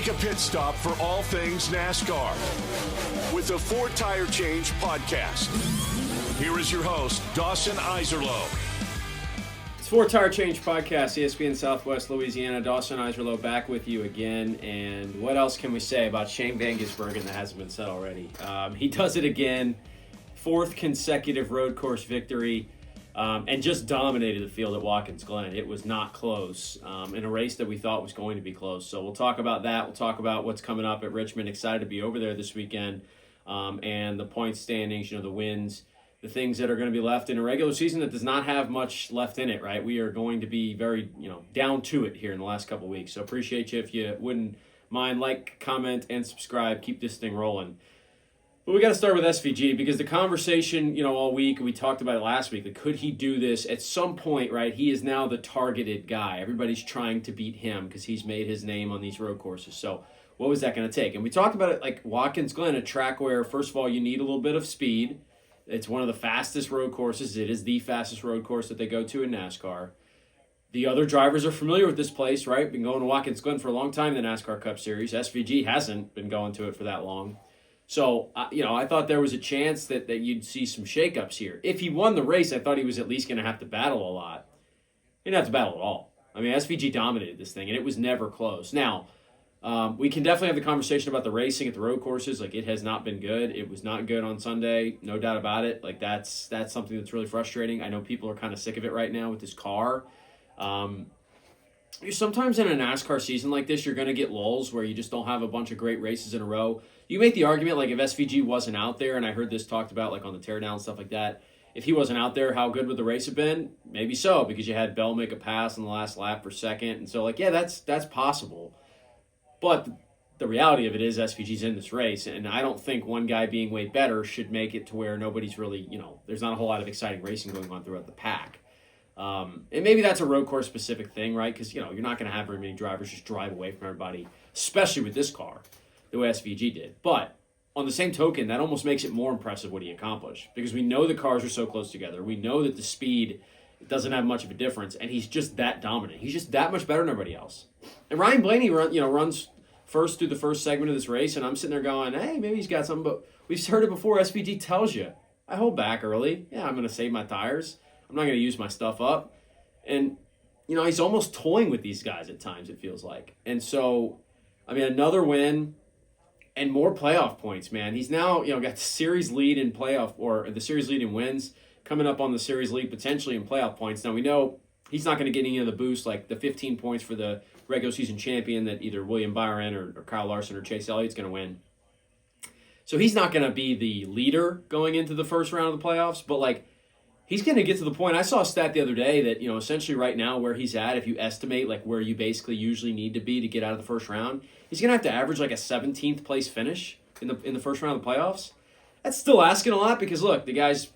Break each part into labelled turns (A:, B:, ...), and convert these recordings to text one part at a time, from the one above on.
A: Take a pit stop for all things NASCAR with the Ford Tire Change podcast. Here is your host, Dawson Iserlo.
B: It's Ford Tire Change podcast, ESPN Southwest Louisiana. Dawson Iserlo back with you again. And what else can we say about Shane van Gisbergen that hasn't been said already? He does it again. Fourth consecutive road course victory. And just dominated the field at Watkins Glen. It was not close in a race that we thought was going to be close. So we'll talk about that. We'll talk about what's coming up at Richmond. Excited to be over there this weekend. And the point standings, the wins, the things that are going to be left in a regular season that does not have much left in it, right? We are going to be very, down to it here in the last couple of weeks. So appreciate you if you wouldn't mind, like, comment, and subscribe. Keep this thing rolling. But we got to start with SVG because the conversation, all week, we talked about it last week, that could he do this at some point, right? He is now the targeted guy. Everybody's trying to beat him because he's made his name on these road courses. So what was that going to take? And we talked about it like Watkins Glen, a track where, first of all, you need a little bit of speed. It's one of the fastest road courses. It is the fastest road course that they go to in NASCAR. The other drivers are familiar with this place, right? Been going to Watkins Glen for a long time in the NASCAR Cup Series. SVG hasn't been going to it for that long. So, I thought there was a chance that you'd see some shakeups here. If he won the race, I thought he was at least going to have to battle a lot. He didn't have to battle at all. I mean, SVG dominated this thing, and it was never close. Now, we can definitely have the conversation about the racing at the road courses. Like, it has not been good. It was not good on Sunday, no doubt about it. Like, that's something that's really frustrating. I know people are kind of sick of it right now with this car. Sometimes in a NASCAR season like this, you're going to get lulls where you just don't have a bunch of great races in a row. You make the argument, like, if SVG wasn't out there, and I heard this talked about, like, on the teardown and stuff like that, if he wasn't out there, how good would the race have been? Maybe so, because you had Bell make a pass on the last lap for second. And so, like, yeah, that's possible. But the reality of it is SVG's in this race, and I don't think one guy being way better should make it to where nobody's really, there's not a whole lot of exciting racing going on throughout the pack. And maybe that's a road course specific thing, right? Because, you're not going to have very many drivers just drive away from everybody, especially with this car, the way SVG did. But on the same token, that almost makes it more impressive what he accomplished, because we know the cars are so close together. We know that the speed doesn't have much of a difference, and he's just that dominant. He's just that much better than everybody else. And Ryan Blaney runs first through the first segment of this race, and I'm sitting there going, hey, maybe he's got something. But we've heard it before. SVG tells you, I hold back early. Yeah, I'm going to save my tires. I'm not going to use my stuff up. And, he's almost toying with these guys at times, it feels like. And so, another win and more playoff points, man. He's now, got the series lead in playoff, or the series lead in wins, coming up on the series lead potentially in playoff points. Now, we know he's not going to get any of the boost, like the 15 points for the regular season champion that either William Byron or Kyle Larson or Chase Elliott's going to win. So he's not going to be the leader going into the first round of the playoffs, but, he's going to get to the point. I saw a stat the other day that, essentially right now where he's at, if you estimate, where you basically usually need to be to get out of the first round, he's going to have to average, a 17th place finish in the first round of the playoffs. That's still asking a lot because, look, the guy's,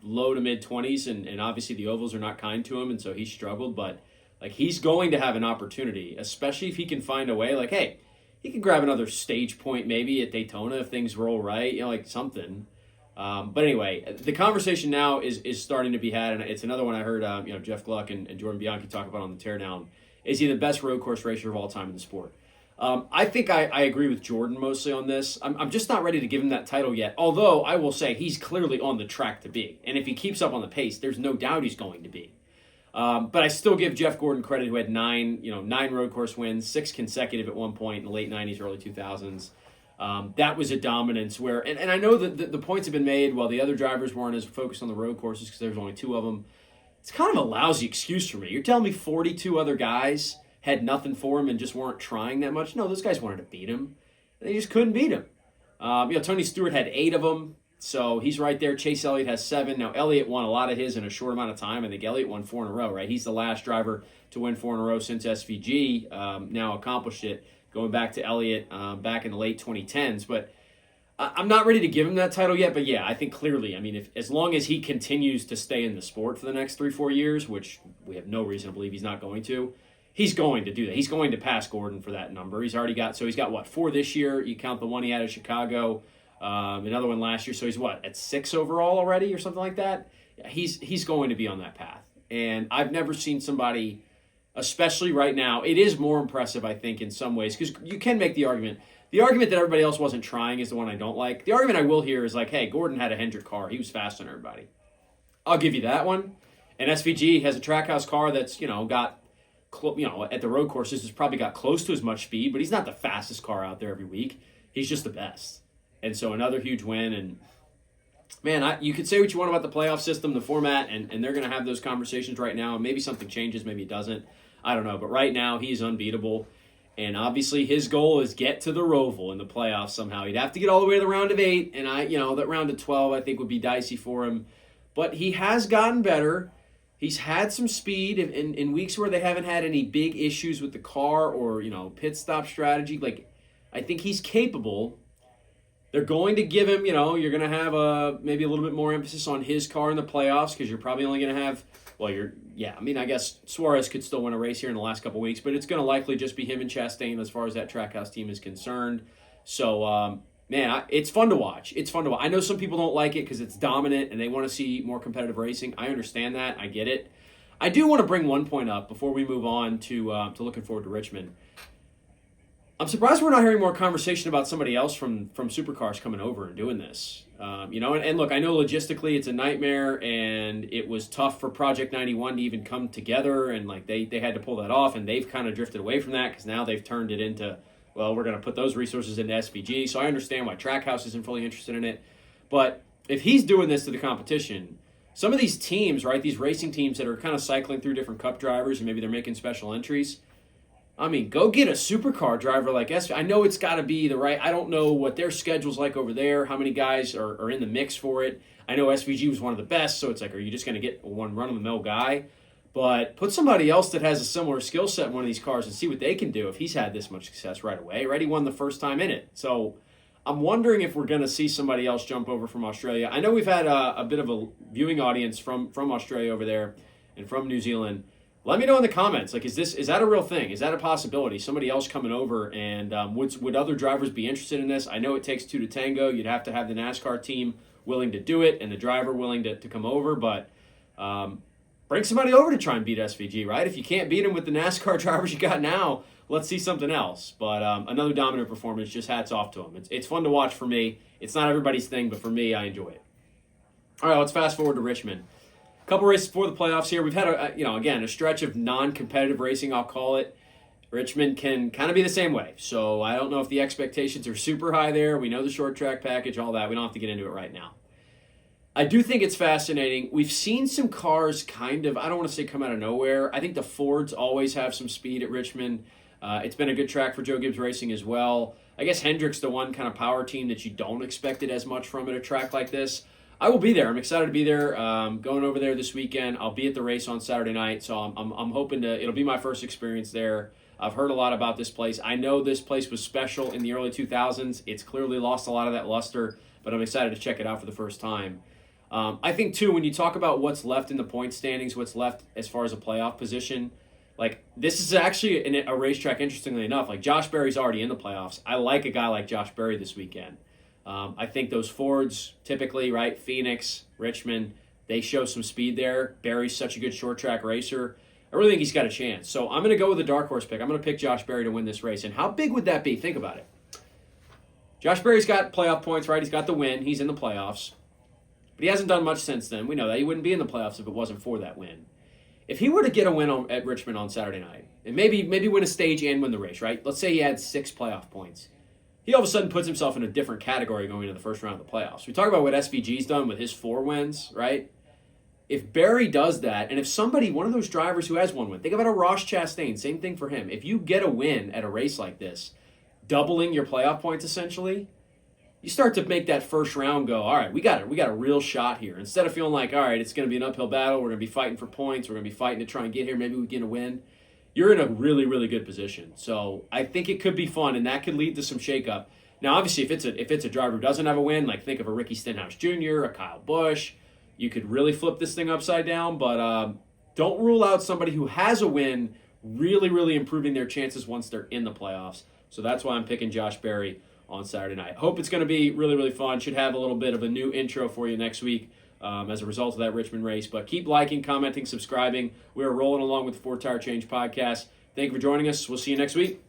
B: low to mid-20s, and obviously the ovals are not kind to him, and so he struggled. But, he's going to have an opportunity, especially if he can find a way, hey, he can grab another stage point maybe at Daytona if things roll right, something. But anyway, the conversation now is starting to be had, and it's another one I heard Jeff Gluck and Jordan Bianchi talk about on the teardown. Is he the best road course racer of all time in the sport? I think I agree with Jordan mostly on this. I'm just not ready to give him that title yet, although I will say he's clearly on the track to be. And if he keeps up on the pace, there's no doubt he's going to be. But I still give Jeff Gordon credit, who had nine road course wins, 6 consecutive at one point in the late 90s, early 2000s. That was a dominance where, and I know that the points have been made while the other drivers weren't as focused on the road courses because there's only 2 of them. It's kind of a lousy excuse for me. You're telling me 42 other guys had nothing for him and just weren't trying that much? No, those guys wanted to beat him. They just couldn't beat him. Tony Stewart had 8 of them, so he's right there. Chase Elliott has 7. Now, Elliott won a lot of his in a short amount of time. I think Elliott won 4 in a row, right? He's the last driver to win 4 in a row since SVG now accomplished it, going back to Elliott back in the late 2010s. But I'm not ready to give him that title yet. But, yeah, I think clearly, if as long as he continues to stay in the sport for the next 3-4 years, which we have no reason to believe he's not going to, he's going to do that. He's going to pass Gordon for that number. He's got, 4 this year? You count the one he had at Chicago, another one last year. So he's, at 6 overall already or something like that? Yeah, he's going to be on that path. And I've never seen somebody especially right now. It is more impressive, I think, in some ways, because you can make the argument. The argument that everybody else wasn't trying is the one I don't like. The argument I will hear is like, hey, Gordon had a Hendrick car. He was faster than everybody. I'll give you that one. And SVG has a Trackhouse car that's, got, at the road courses, has probably got close to as much speed, but he's not the fastest car out there every week. He's just the best. And so another huge win. And, man, you could say what you want about the playoff system, the format, and they're going to have those conversations right now. Maybe something changes, maybe it doesn't. I don't know. But right now, he's unbeatable. And obviously, his goal is get to the Roval in the playoffs somehow. He'd have to get all the way to the round of 8, and that round of 12 I think would be dicey for him. But he has gotten better. He's had some speed in weeks where they haven't had any big issues with the car or pit stop strategy. Like, I think he's capable. They're going to give him, you're going to have maybe a little bit more emphasis on his car in the playoffs because you're probably only going to have. I guess Suarez could still win a race here in the last couple of weeks, but it's going to likely just be him and Chastain as far as that Trackhouse team is concerned. So, it's fun to watch. I know some people don't like it because it's dominant and they want to see more competitive racing. I understand that. I get it. I do want to bring one point up before we move on to looking forward to Richmond. I'm surprised we're not hearing more conversation about somebody else from Supercars coming over and doing this. And look, I know logistically it's a nightmare, and it was tough for Project 91 to even come together, and like they had to pull that off, and they've kind of drifted away from that because now they've turned it into, well, we're going to put those resources into SVG. So I understand why Trackhouse isn't fully interested in it. But if he's doing this to the competition, some of these teams, right, these racing teams that are kind of cycling through different cup drivers and maybe they're making special entries, I mean, go get a supercar driver like SVG. I know it's got to be the right. I don't know what their schedule's like over there, how many guys are in the mix for it. I know SVG was one of the best, so it's like, are you just going to get one run-of-the-mill guy? But put somebody else that has a similar skill set in one of these cars and see what they can do if he's had this much success right away. Right? He won the first time in it. So I'm wondering if we're going to see somebody else jump over from Australia. I know we've had a bit of a viewing audience from Australia over there and from New Zealand. Let me know in the comments, like, is that a real thing? Is that a possibility? Somebody else coming over, and would other drivers be interested in this? I know it takes two to tango. You'd have to have the NASCAR team willing to do it and the driver willing to come over, but bring somebody over to try and beat SVG, right? If you can't beat them with the NASCAR drivers you got now, let's see something else. But another dominant performance, just hats off to him. It's fun to watch for me. It's not everybody's thing, but for me, I enjoy it. All right, let's fast forward to Richmond. Couple races before the playoffs here. We've had a stretch of non-competitive racing, I'll call it. Richmond can kind of be the same way. So I don't know if the expectations are super high there. We know the short track package, all that. We don't have to get into it right now. I do think it's fascinating. We've seen some cars kind of, I don't want to say come out of nowhere. I think the Fords always have some speed at Richmond. It's been a good track for Joe Gibbs Racing as well. I guess Hendrick's the one kind of power team that you don't expect it as much from at a track like this. I will be there. I'm excited to be there. Going over there this weekend. I'll be at the race on Saturday night, so I'm hoping it'll be my first experience there. I've heard a lot about this place. I know this place was special in the early 2000s. It's clearly lost a lot of that luster, but I'm excited to check it out for the first time. I think, too, when you talk about what's left in the point standings, what's left as far as a playoff position, like, this is actually a racetrack, interestingly enough. Like, Josh Berry's already in the playoffs. I like a guy like Josh Berry this weekend. I think those Fords, typically, right, Phoenix, Richmond, they show some speed there. Berry's such a good short track racer. I really think he's got a chance. So I'm going to go with the dark horse pick. I'm going to pick Josh Berry to win this race. And how big would that be? Think about it. Josh Berry's got playoff points, right? He's got the win. He's in the playoffs. But he hasn't done much since then. We know that. He wouldn't be in the playoffs if it wasn't for that win. If he were to get a win at Richmond on Saturday night, and maybe win a stage and win the race, right? Let's say he had 6 playoff points. He all of a sudden puts himself in a different category going into the first round of the playoffs. We talk about what SVG's done with his 4 wins, right? If Berry does that, and if somebody, one of those drivers who has 1 win, think about a Ross Chastain, same thing for him. If you get a win at a race like this, doubling your playoff points essentially, you start to make that first round go, all right, we got a real shot here. Instead of feeling like, all right, it's going to be an uphill battle, we're going to be fighting for points, we're going to be fighting to try and get here, maybe we get a win. You're in a really, really good position. So I think it could be fun, and that could lead to some shakeup. Now, obviously, if it's a driver who doesn't have a win, like think of a Ricky Stenhouse Jr., a Kyle Busch, you could really flip this thing upside down. But don't rule out somebody who has a win really, really improving their chances once they're in the playoffs. So that's why I'm picking Josh Berry on Saturday night. Hope it's going to be really, really fun. Should have a little bit of a new intro for you next week as a result of that Richmond race. But keep liking, commenting, subscribing. We are rolling along with the 4 Tire Change podcast. Thank you for joining us. We'll see you next week.